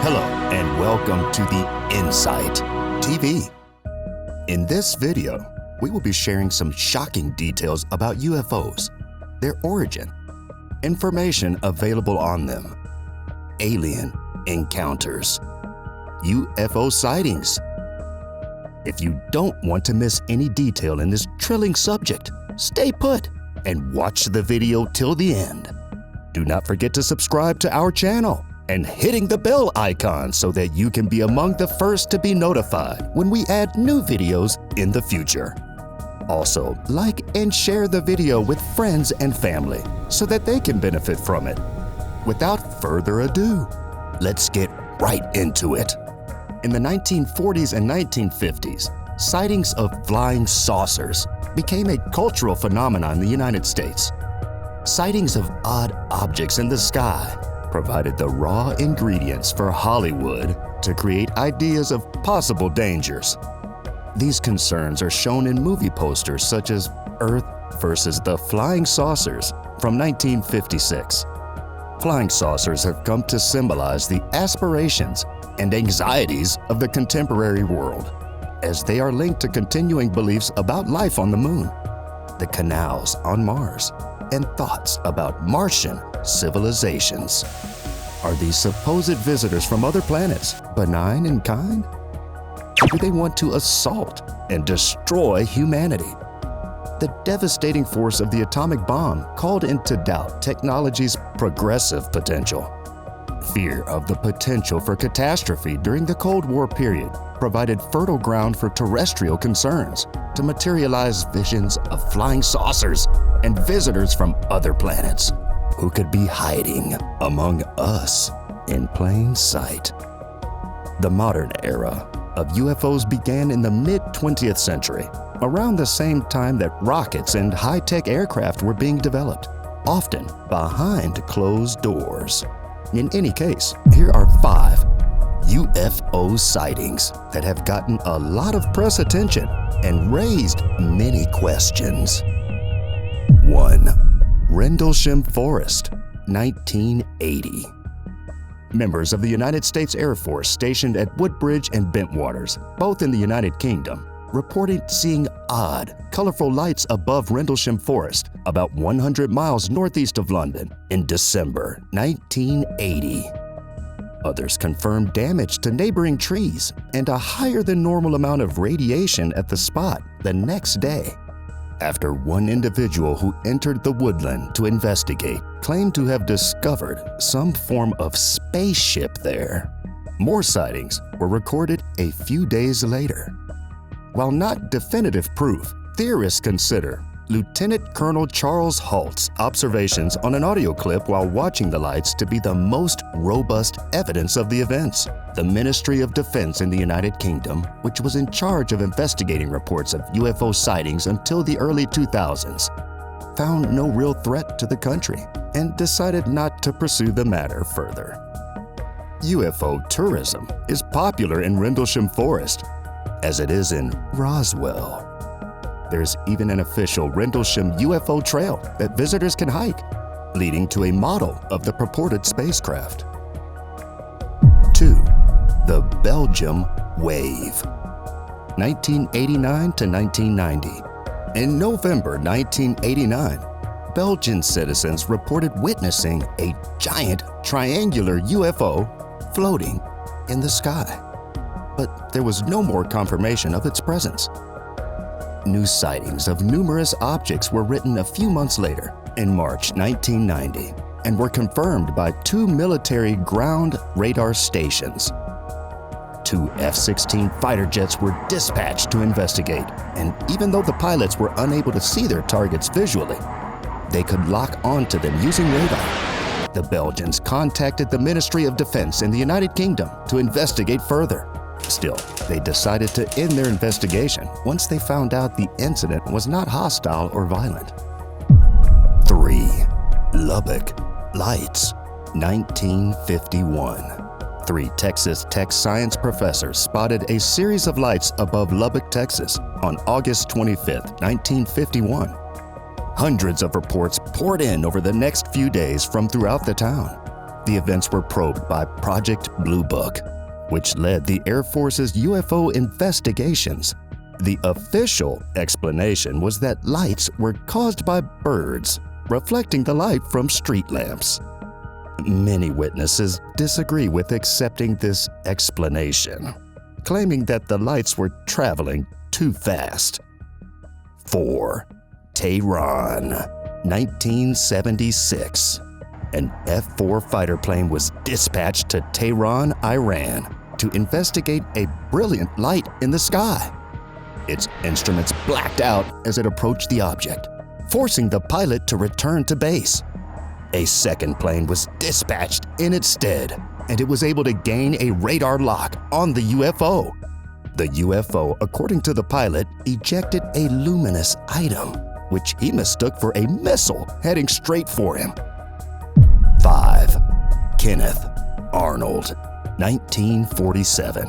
Hello, and welcome to the Insight TV. In this video, we will be sharing some shocking details about UFOs, their origin, information available on them, alien encounters, UFO sightings. If you don't want to miss any detail in this thrilling subject, stay put and watch the video till the end. Do not forget to subscribe to our channel and hitting the bell icon so that you can be among the first to be notified when we add new videos in the future. Also, like and share the video with friends and family so that they can benefit from it. Without further ado, let's get right into it. In the 1940s and 1950s, sightings of flying saucers became a cultural phenomenon in the United States. Sightings of odd objects in the sky provided the raw ingredients for Hollywood to create ideas of possible dangers. These concerns are shown in movie posters such as Earth versus the Flying Saucers from 1956. Flying saucers have come to symbolize the aspirations and anxieties of the contemporary world, as they are linked to continuing beliefs about life on the moon, the canals on Mars, and thoughts about Martian civilizations. Are these supposed visitors from other planets benign in kind? Or do they want to assault and destroy humanity? The devastating force of the atomic bomb called into doubt technology's progressive potential. Fear of the potential for catastrophe during the Cold War period provided fertile ground for terrestrial concerns to materialize visions of flying saucers and visitors from other planets who could be hiding among us in plain sight. The modern era of UFOs began in the mid-20th century, around the same time that rockets and high-tech aircraft were being developed, often behind closed doors. In any case, here are 5 UFO sightings that have gotten a lot of press attention and raised many questions. 1. Rendlesham Forest, 1980. Members of the United States Air Force stationed at Woodbridge and Bentwaters, both in the United Kingdom, reported seeing odd, colorful lights above Rendlesham Forest, about 100 miles northeast of London, in December 1980. Others confirmed damage to neighboring trees and a higher than normal amount of radiation at the spot the next day. After one individual who entered the woodland to investigate claimed to have discovered some form of spaceship there. More sightings were recorded a few days later. While not definitive proof, theorists consider Lieutenant Colonel Charles Halt's observations on an audio clip while watching the lights to be the most robust evidence of the events. The Ministry of Defense in the United Kingdom, which was in charge of investigating reports of UFO sightings until the early 2000s, found no real threat to the country and decided not to pursue the matter further. UFO tourism is popular in Rendlesham Forest, as it is in Roswell. There's even an official Rendlesham UFO trail that visitors can hike, leading to a model of the purported spacecraft. 2. The Belgium Wave, 1989 to 1990. In November 1989, Belgian citizens reported witnessing a giant triangular UFO floating in the sky, but there was no more confirmation of its presence. New sightings of numerous objects were written a few months later, in March 1990, and were confirmed by 2 military ground radar stations. 2 F-16 fighter jets were dispatched to investigate, and even though the pilots were unable to see their targets visually, they could lock onto them using radar. The Belgians contacted the Ministry of Defense in the United Kingdom to investigate further. Still, they decided to end their investigation once they found out the incident was not hostile or violent. 3. Lubbock Lights, 1951. 3 Texas Tech science professors spotted a series of lights above Lubbock, Texas on August 25, 1951. Hundreds of reports poured in over the next few days from throughout the town. the events were probed by Project Blue Book, which led the Air Force's UFO investigations. The official explanation was that lights were caused by birds reflecting the light from street lamps. Many witnesses disagree with accepting this explanation, claiming that the lights were traveling too fast. 4. Tehran, 1976. An F-4 fighter plane was dispatched to Tehran, Iran, to investigate a brilliant light in the sky. Its instruments blacked out as it approached the object, forcing the pilot to return to base. A second plane was dispatched in its stead, and it was able to gain a radar lock on the UFO. The UFO, according to the pilot, ejected a luminous item, which he mistook for a missile heading straight for him. 5. Kenneth Arnold, 1947.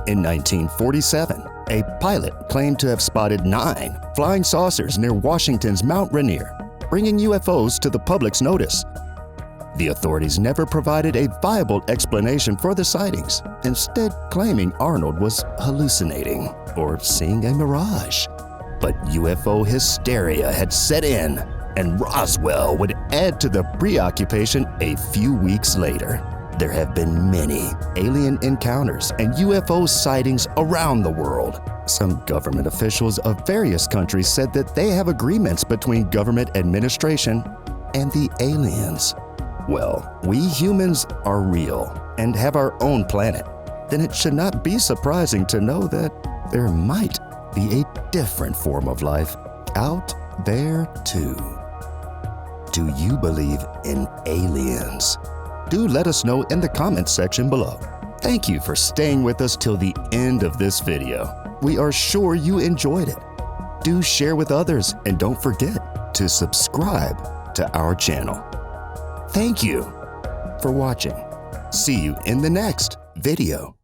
In 1947, a pilot claimed to have spotted 9 flying saucers near Washington's Mount Rainier, bringing UFOs to the public's notice. The authorities never provided a viable explanation for the sightings, instead claiming Arnold was hallucinating or seeing a mirage. But UFO hysteria had set in, and Roswell would add to the preoccupation a few weeks later. There have been many alien encounters and UFO sightings around the world. Some government officials of various countries said that they have agreements between government administration and the aliens. Well, we humans are real and have our own planet. Then it should not be surprising to know that there might be a different form of life out there too. Do you believe in aliens? Do let us know in the comments section below. Thank you for staying with us till the end of this video. We are sure you enjoyed it. Do share with others and don't forget to subscribe to our channel. Thank you for watching. See you in the next video.